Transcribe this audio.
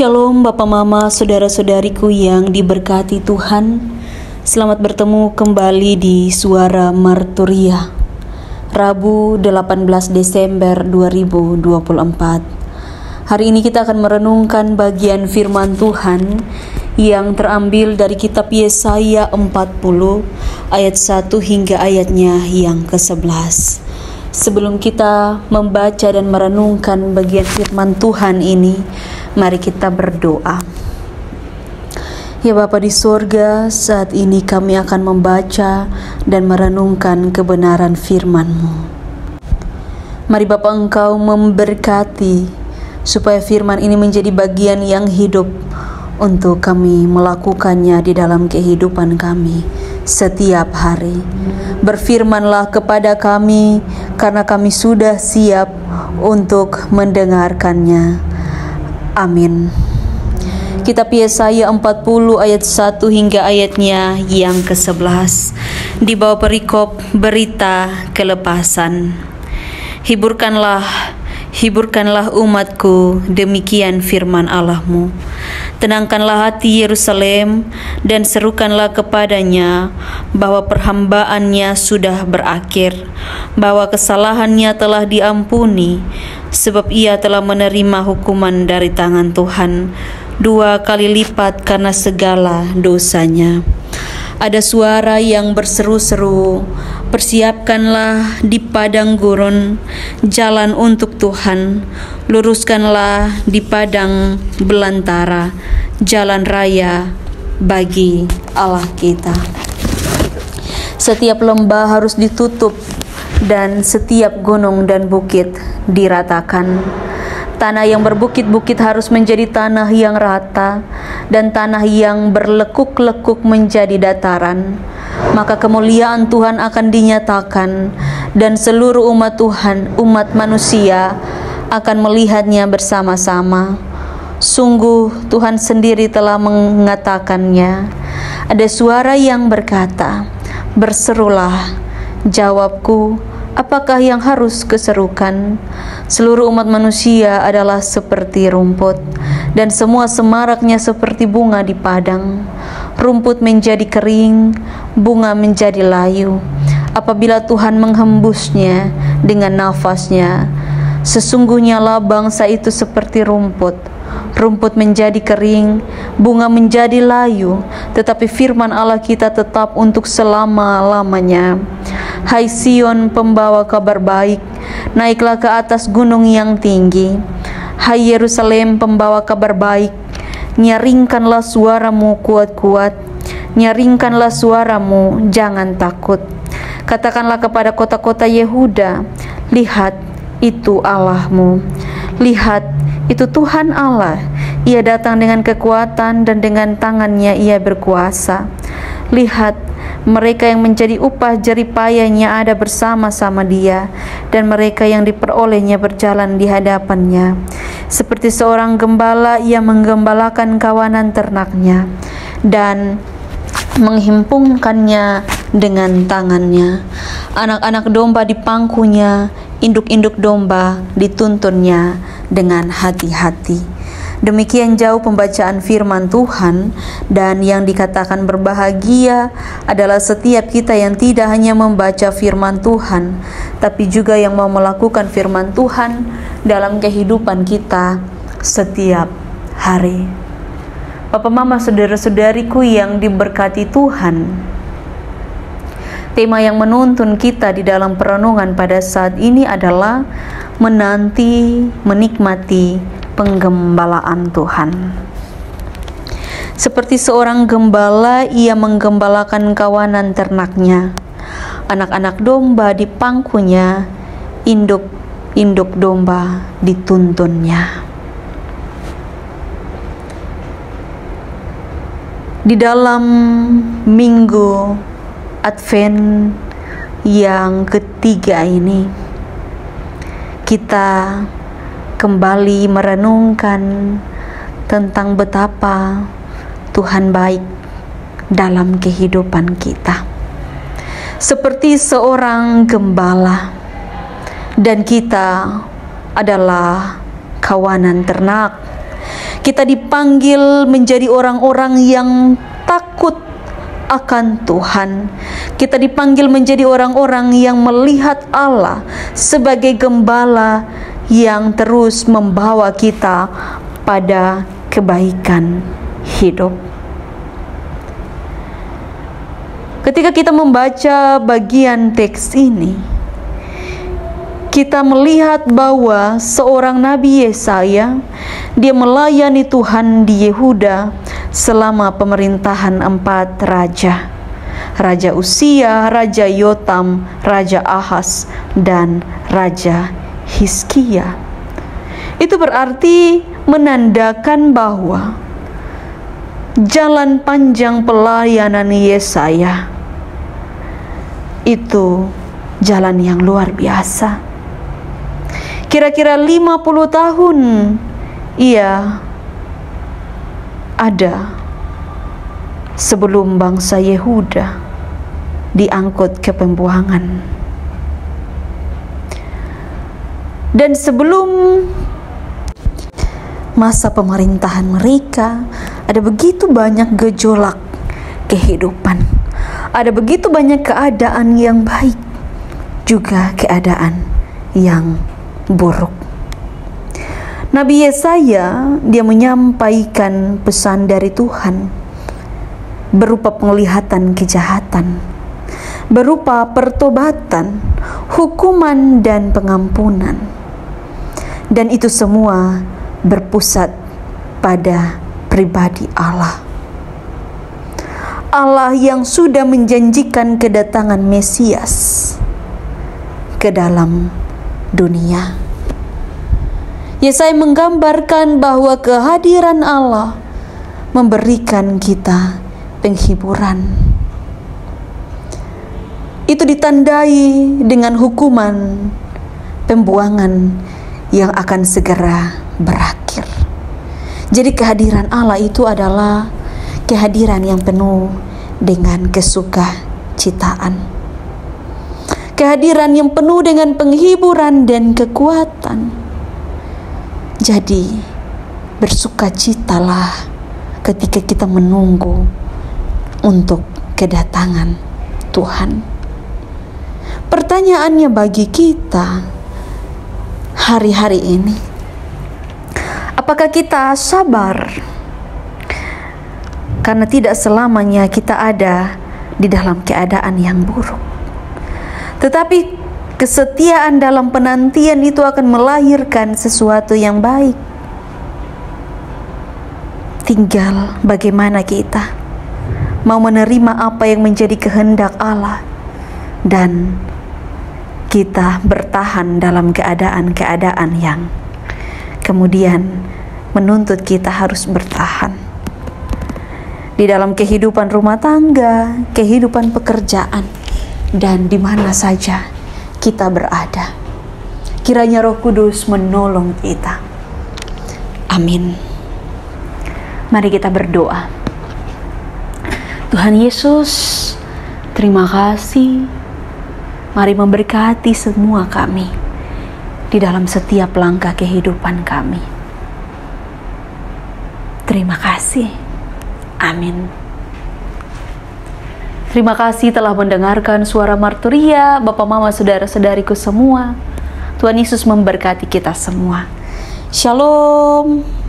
Shalom Bapak Mama, saudara-saudariku yang diberkati Tuhan. Selamat bertemu kembali di Suara Marturia, Rabu 18 Desember 2024. Hari ini kita akan merenungkan bagian firman Tuhan yang terambil dari kitab Yesaya 40 ayat 1 hingga ayatnya yang ke-11. Sebelum kita membaca dan merenungkan bagian firman Tuhan ini, mari kita berdoa. Ya Bapa di surga, saat ini kami akan membaca dan merenungkan kebenaran firman-Mu. Mari Bapa Engkau memberkati supaya firman ini menjadi bagian yang hidup untuk kami melakukannya di dalam kehidupan kami setiap hari. Berfirmanlah kepada kami, karena kami sudah siap untuk mendengarkannya. Amin. Kitab Yesaya 40 ayat 1 hingga ayatnya yang ke-11. Di bawah perikop berita kelepasan. Hiburkanlah umatku, demikian firman Allahmu. Tenangkanlah hati Yerusalem dan serukanlah kepadanya bahwa perhambaannya sudah berakhir, bahwa kesalahannya telah diampuni, sebab ia telah menerima hukuman dari tangan Tuhan 2 kali lipat karena segala dosanya. Ada suara yang berseru-seru, persiapkanlah di padang gurun jalan untuk Tuhan, luruskanlah di padang belantara jalan raya bagi Allah kita. Setiap lembah harus ditutup dan setiap gunung dan bukit diratakan. Tanah yang berbukit-bukit harus menjadi tanah yang rata, dan tanah yang berlekuk-lekuk menjadi dataran. Maka kemuliaan Tuhan akan dinyatakan, dan seluruh umat Tuhan, umat manusia akan melihatnya bersama-sama. Sungguh Tuhan sendiri telah mengatakannya. Ada suara yang berkata, berserulah. Jawabku, apakah yang harus keserukan? Seluruh umat manusia adalah seperti rumput, dan semua semaraknya seperti bunga di padang. Rumput menjadi kering, bunga menjadi layu, apabila Tuhan menghembusnya dengan nafasnya. Sesungguhnya lah bangsa itu seperti rumput. Rumput menjadi kering, bunga menjadi layu, tetapi firman Allah kita tetap untuk selama-lamanya. Hai Sion, pembawa kabar baik, naiklah ke atas gunung yang tinggi. Hai Yerusalem, pembawa kabar baik, nyaringkanlah suaramu kuat-kuat. Nyaringkanlah suaramu, jangan takut. Katakanlah kepada kota-kota Yehuda, lihat, itu Allahmu. Lihat, itu Tuhan Allah. Ia datang dengan kekuatan dan dengan tangannya ia berkuasa. Lihat, mereka yang menjadi upah jeripayanya ada bersama-sama dia, dan mereka yang diperolehnya berjalan di hadapannya. Seperti seorang gembala, ia menggembalakan kawanan ternaknya dan menghimpunkannya dengan tangannya. Anak-anak domba dipangkunya, induk-induk domba dituntunnya dengan hati-hati. Demikian jauh pembacaan firman Tuhan, dan yang dikatakan berbahagia adalah setiap kita yang tidak hanya membaca firman Tuhan, tapi juga yang mau melakukan firman Tuhan dalam kehidupan kita setiap hari. Bapak Mama, saudara-saudariku yang diberkati Tuhan, tema yang menuntun kita di dalam perenungan pada saat ini adalah menanti, menikmati penggembalaan Tuhan. Seperti seorang gembala, ia menggembalakan kawanan ternaknya. Anak-anak domba dipangkunya, induk domba dituntunnya. Di dalam minggu Advent yang ketiga ini, kita kembali merenungkan tentang betapa Tuhan baik dalam kehidupan kita. Seperti seorang gembala, dan kita adalah kawanan ternak. Kita dipanggil menjadi orang-orang yang takut akan Tuhan. Kita dipanggil menjadi orang-orang yang melihat Allah sebagai gembala yang terus membawa kita pada kebaikan hidup. Ketika kita membaca bagian teks ini, kita melihat bahwa seorang Nabi Yesaya, dia melayani Tuhan di Yehuda selama pemerintahan 4 raja. Raja Usia, Raja Yotam, Raja Ahaz, dan Raja Hizkia. Itu berarti menandakan bahwa jalan panjang pelayanan Yesaya itu jalan yang luar biasa. Kira-kira 50 tahun ia ada sebelum bangsa Yehuda diangkut ke pembuangan. Dan sebelum masa pemerintahan mereka, ada begitu banyak gejolak kehidupan. Ada begitu banyak keadaan yang baik, juga keadaan yang buruk. Nabi Yesaya, dia menyampaikan pesan dari Tuhan berupa penglihatan kejahatan, berupa pertobatan, hukuman, dan pengampunan. Dan itu semua berpusat pada pribadi Allah. Allah yang sudah menjanjikan kedatangan Mesias ke dalam dunia. Yesaya menggambarkan bahwa kehadiran Allah memberikan kita penghiburan. Itu ditandai dengan hukuman pembuangan yang akan segera berakhir. Jadi kehadiran Allah itu adalah kehadiran yang penuh dengan kesukacitaan. Kehadiran yang penuh dengan penghiburan dan kekuatan. Jadi bersukacitalah ketika kita menunggu untuk kedatangan Tuhan. Pertanyaannya bagi kita hari-hari ini, apakah kita sabar? Karena tidak selamanya kita ada di dalam keadaan yang buruk. Tetapi kesetiaan dalam penantian itu akan melahirkan sesuatu yang baik. Tinggal bagaimana kita mau menerima apa yang menjadi kehendak Allah, dan kita bertahan dalam keadaan-keadaan yang kemudian menuntut kita harus bertahan di dalam kehidupan rumah tangga, kehidupan pekerjaan, dan di mana saja kita berada. Kiranya Roh Kudus menolong kita. Amin. Mari kita berdoa. Tuhan Yesus, terima kasih. Mari memberkati semua kami di dalam setiap langkah kehidupan kami. Terima kasih. Amin. Terima kasih telah mendengarkan suara Marturia, Bapak Mama Saudara-saudariku semua. Tuhan Yesus memberkati kita semua. Shalom.